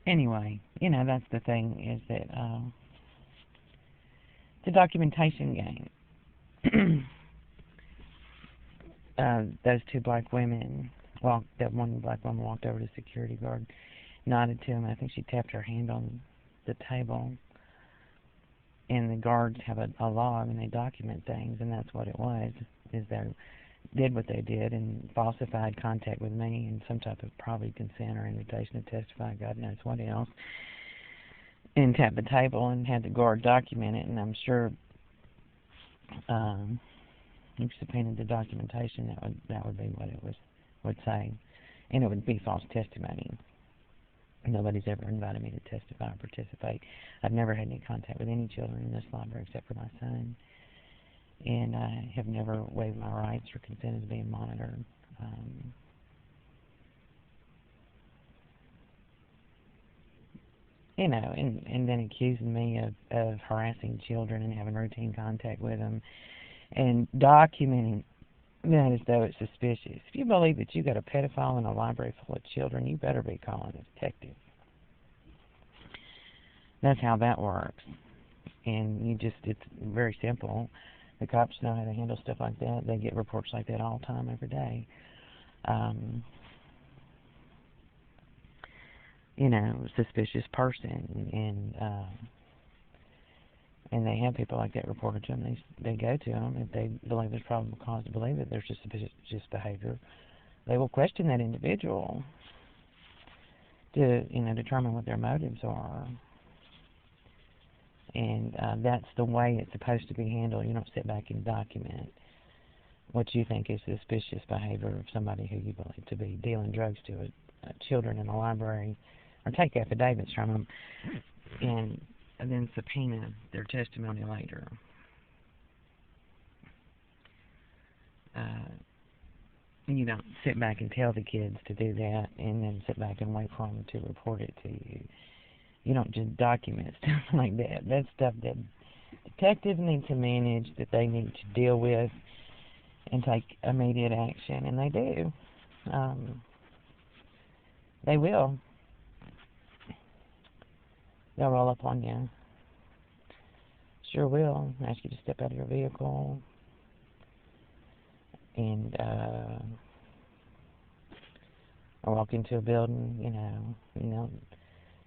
Anyway, that's the thing, is that it's a documentation game. Those two black women, that one black woman walked over to the security guard, nodded to him. I think she tapped her hand on the table, and the guards have a log, and they document things, and that's what it was, is they did what they did and falsified contact with me and some type of probably consent or invitation to testify, God knows what else, and tapped the table and had the guard document it, and I'm sure if subpoenaed the documentation, that would be what it would say, and it would be false testimony. Nobody's ever invited me to testify or participate. I've never had any contact with any children in this library except for my son, and I have never waived my rights or consented to being monitored. And then accusing me of harassing children and having routine contact with them and documenting that as though it's suspicious. If you believe that you got a pedophile in a library full of children, you better be calling a detective. That's how that works. And it's very simple. The cops know how to handle stuff like that. They get reports like that all the time, every day. Suspicious person, and they have people like that reported to them. They go to them if they believe there's probable cause to believe that there's suspicious behavior. They will question that individual to determine what their motives are, and that's the way it's supposed to be handled. You don't sit back and document what you think is suspicious behavior of somebody who you believe to be dealing drugs to children in a library, or take affidavits from them and then subpoena their testimony later. And you don't sit back and tell the kids to do that and then sit back and wait for them to report it to you. You don't just document stuff like that. That's stuff that detectives need to manage, that they need to deal with and take immediate action, and they do. They will. They'll roll up on you. Sure will. Ask you to step out of your vehicle and or walk into a building,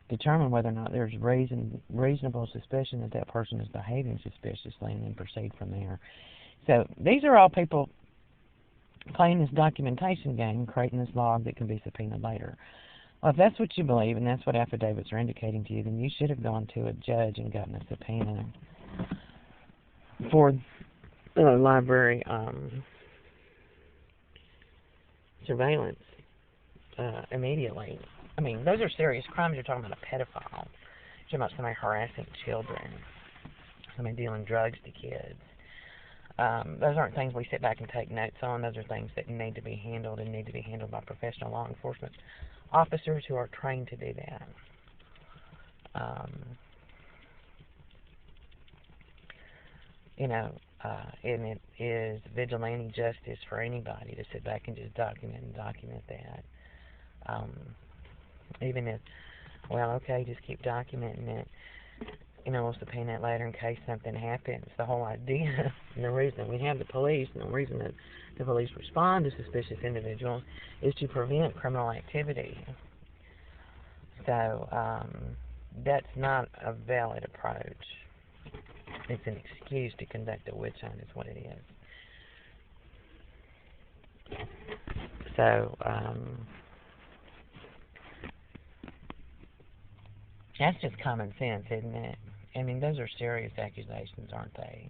determine whether or not there's reasonable suspicion that that person is behaving suspiciously, and then proceed from there. So these are all people playing this documentation game, creating this log that can be subpoenaed later. Well, if that's what you believe, and that's what affidavits are indicating to you, then you should have gone to a judge and gotten a subpoena for library surveillance immediately. I mean, those are serious crimes. You're talking about a pedophile. You're talking about somebody harassing children, somebody dealing drugs to kids. Those aren't things we sit back and take notes on. Those are things that need to be handled, and need to be handled by professional law enforcement officers who are trained to do that. And it is vigilante justice for anybody to sit back and just document that. Even if, okay, just keep documenting it. We'll subpoena it later in case something happens. The whole idea and the reason we have the police, and the reason that the police respond to suspicious individuals, is to prevent criminal activity. So that's not a valid approach. It's an excuse to conduct a witch hunt, is what it is. So that's just common sense, isn't it? I mean, those are serious accusations, aren't they?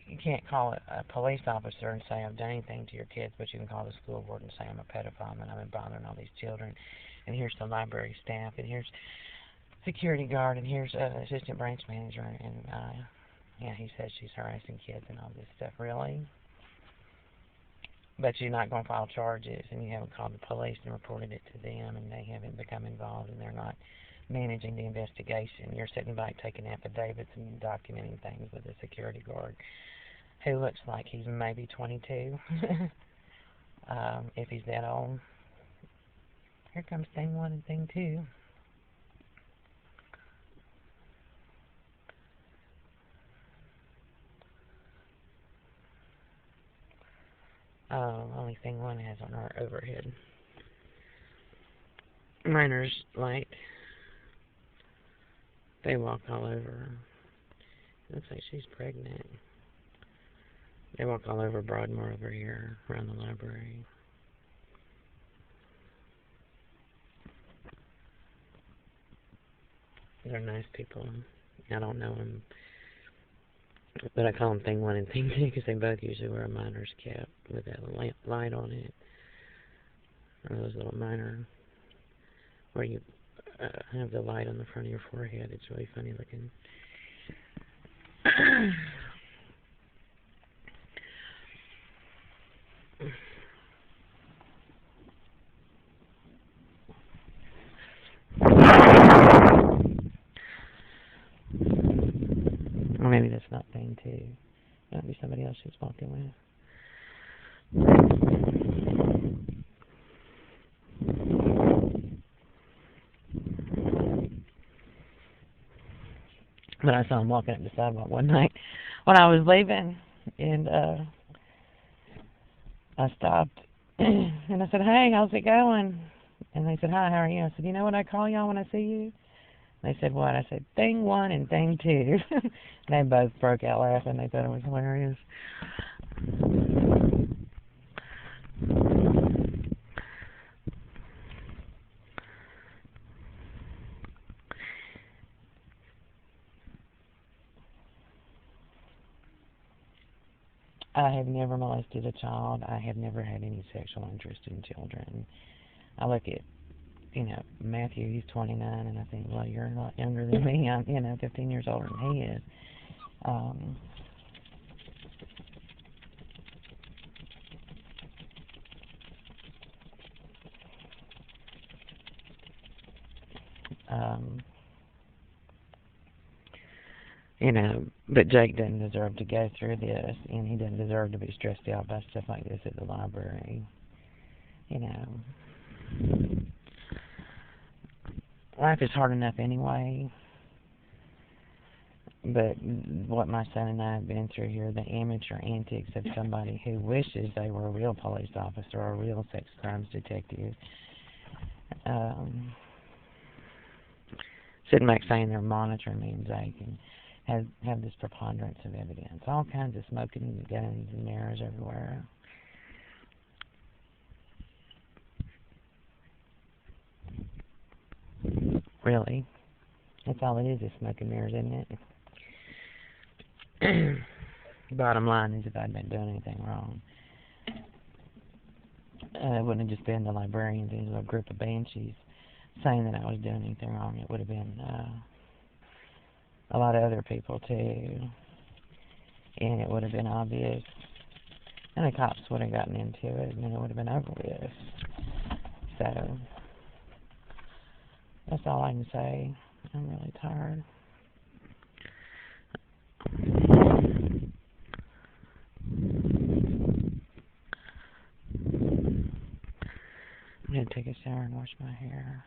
You can't call a police officer and say, I've done anything to your kids, but you can call the school board and say, I'm a pedophile and I've been bothering all these children, and here's the library staff, and here's security guard, and here's assistant branch manager, and he says she's harassing kids and all this stuff. Really? But you're not going to file charges, and you haven't called the police and reported it to them, and they haven't become involved, and they're not managing the investigation. You're sitting back taking affidavits and documenting things with a security guard who looks like he's maybe 22, if he's that old. Here comes thing 1 and thing 2. Oh, only thing 1 has on our overhead miner's light. They walk all over. Looks like she's pregnant. They walk all over Broadmoor over here, around the library. They're nice people. I don't know them, but I call them thing 1 and thing 2 because they both usually wear a miner's cap with that light on it. Or those little miner, where you have the light on the front of your forehead. It's really funny looking. Or maybe that's not thing 2. Might be somebody else she's walking with. But I saw him walking up the sidewalk one night when I was leaving, and I stopped, and I said, "Hey, how's it going?" And they said, "Hi, how are you?" I said, "You know what I call y'all when I see you?" They said, "What?" I said, "Thing 1 and thing 2. They both broke out laughing. They thought it was hilarious. I have never molested a child. I have never had any sexual interest in children. I look at, Matthew, he's 29, and I think, well, you're a lot younger than me. I'm, 15 years older than he is. But Jake doesn't deserve to go through this, and he doesn't deserve to be stressed out by stuff like this at the library. Life is hard enough anyway, but what my son and I have been through here, the amateur antics of somebody who wishes they were a real police officer or a real sex crimes detective, sitting back saying they're monitoring me and Jake, and have this preponderance of evidence. All kinds of smoking guns and mirrors everywhere. Really? That's all it is smoke and mirrors, isn't it? Bottom line is, if I'd been doing anything wrong, it wouldn't have just been the librarians and a little group of banshees saying that I was doing anything wrong. It would have been a lot of other people too, and it would have been obvious, and the cops would have gotten into it, and then it would have been over with. So that's all I can say. I'm really tired. I'm going to take a shower and wash my hair.